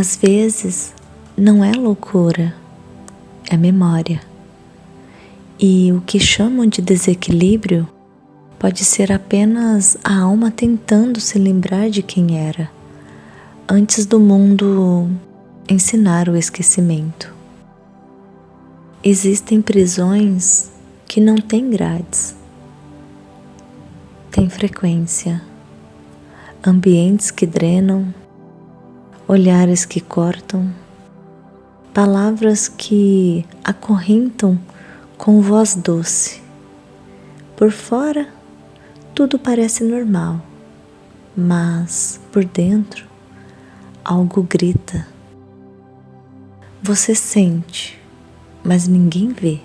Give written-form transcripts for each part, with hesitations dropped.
Às vezes, não é loucura, é memória. E o que chamam de desequilíbrio pode ser apenas a alma tentando se lembrar de quem era, antes do mundo ensinar o esquecimento. Existem prisões que não têm grades, têm frequência, ambientes que drenam, olhares que cortam, palavras que acorrentam com voz doce. Por fora, tudo parece normal, mas por dentro, algo grita. Você sente, mas ninguém vê.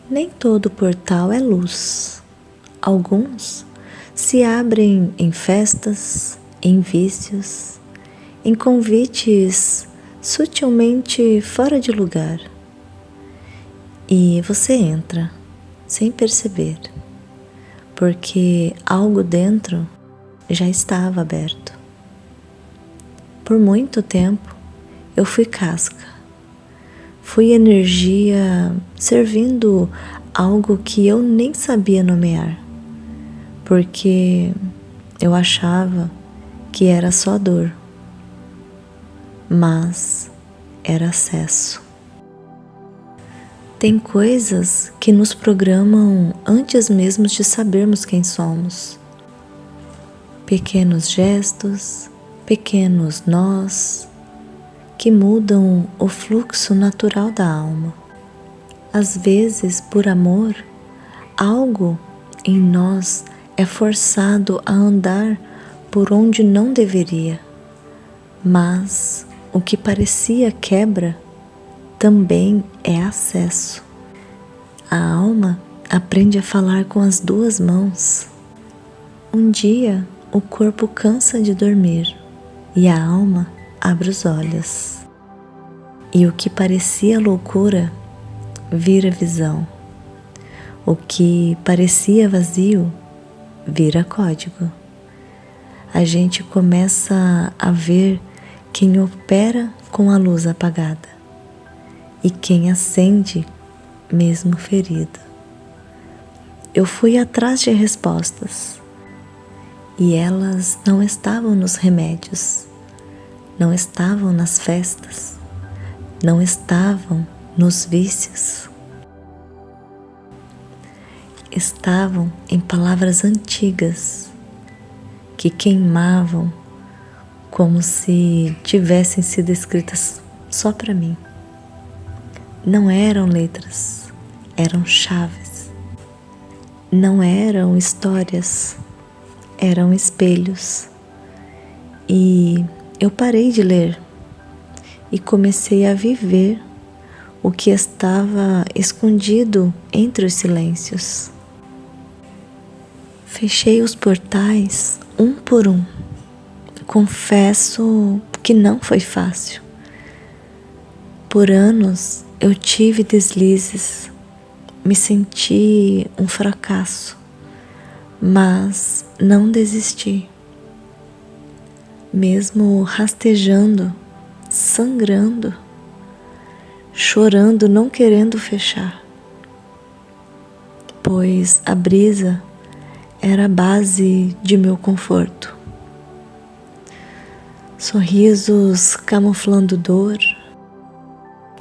Nem todo portal é luz. Alguns se abrem em festas, em vícios, em convites sutilmente fora de lugar. E você entra sem perceber, porque algo dentro já estava aberto. Por muito tempo eu fui casca, fui energia servindo algo que eu nem sabia nomear, porque eu achava que era só dor, mas era acesso. Tem coisas que nos programam antes mesmo de sabermos quem somos. Pequenos gestos, pequenos nós, que mudam o fluxo natural da alma. Às vezes, por amor, algo em nós é forçado a andar por onde não deveria, mas o que parecia quebra também é acesso. A alma aprende a falar com as duas mãos. Um dia, o corpo cansa de dormir e a alma abre os olhos. E o que parecia loucura vira visão. O que parecia vazio vira código. A gente começa a ver quem opera com a luz apagada e quem acende mesmo ferido. Eu fui atrás de respostas e elas não estavam nos remédios, não estavam nas festas, não estavam nos vícios. Estavam em palavras antigas que queimavam como se tivessem sido escritas só para mim. Não eram letras, eram chaves. Não eram histórias, eram espelhos. E eu parei de ler e comecei a viver o que estava escondido entre os silêncios. Fechei os portais um por um. Confesso que não foi fácil. Por anos eu tive deslizes, me senti um fracasso, mas não desisti. Mesmo rastejando, sangrando, chorando, não querendo fechar, pois a brisa era a base de meu conforto. Sorrisos camuflando dor,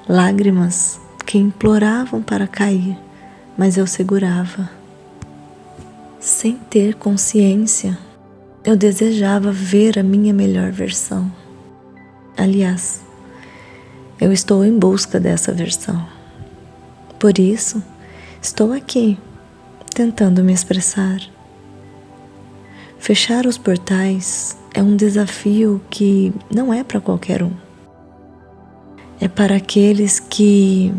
lágrimas que imploravam para cair, mas eu segurava. Sem ter consciência, eu desejava ver a minha melhor versão. Aliás, eu estou em busca dessa versão. Por isso, estou aqui, tentando me expressar. Fechar os portais é um desafio que não é para qualquer um. É para aqueles que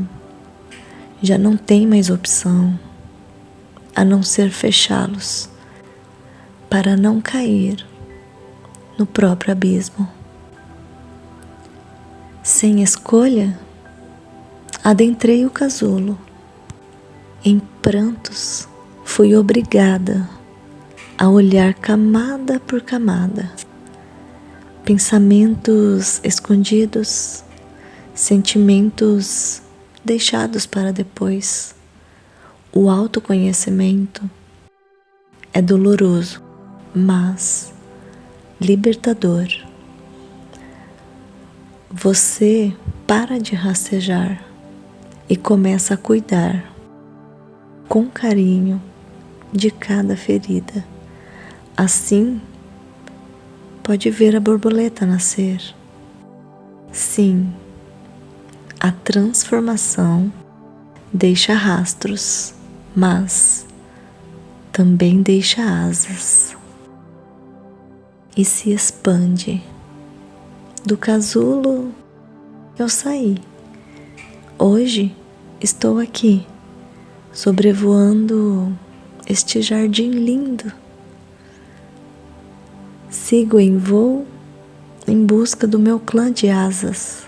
já não têm mais opção a não ser fechá-los, para não cair no próprio abismo. Sem escolha, adentrei o casulo. Em prantos, fui obrigada a olhar camada por camada, pensamentos escondidos, sentimentos deixados para depois. O autoconhecimento é doloroso, mas libertador. Você para de rastejar e começa a cuidar com carinho de cada ferida. Assim, pode ver a borboleta nascer. Sim, a transformação deixa rastros, mas também deixa asas e se expande. Do casulo eu saí. Hoje estou aqui, sobrevoando este jardim lindo. Sigo em voo em busca do meu clã de asas,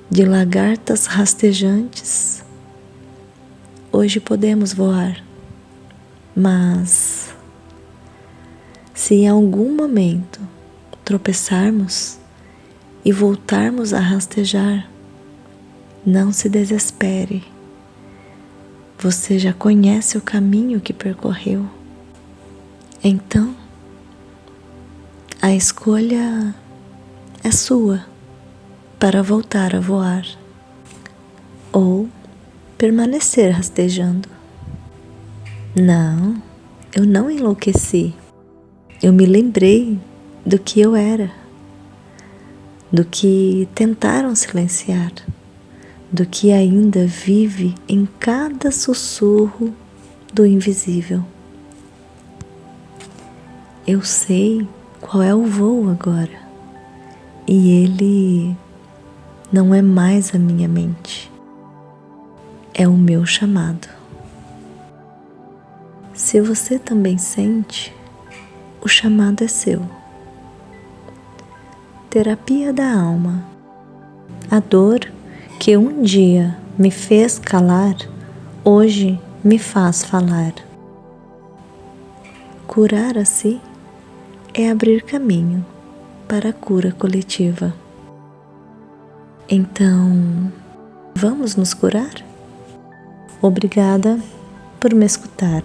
de lagartas rastejantes. Hoje podemos voar, mas se em algum momento tropeçarmos e voltarmos a rastejar, não se desespere. Você já conhece o caminho que percorreu. Então, a escolha é sua para voltar a voar ou permanecer rastejando. Não, eu não enlouqueci. Eu me lembrei do que eu era, do que tentaram silenciar, do que ainda vive em cada sussurro do invisível. Eu sei qual é o voo agora, e ele não é mais a minha mente, é o meu chamado. Se você também sente, o chamado é seu. Terapia da alma. A dor que um dia me fez calar, hoje me faz falar. Curar a si é abrir caminho para a cura coletiva. Então, vamos nos curar? Obrigada por me escutar.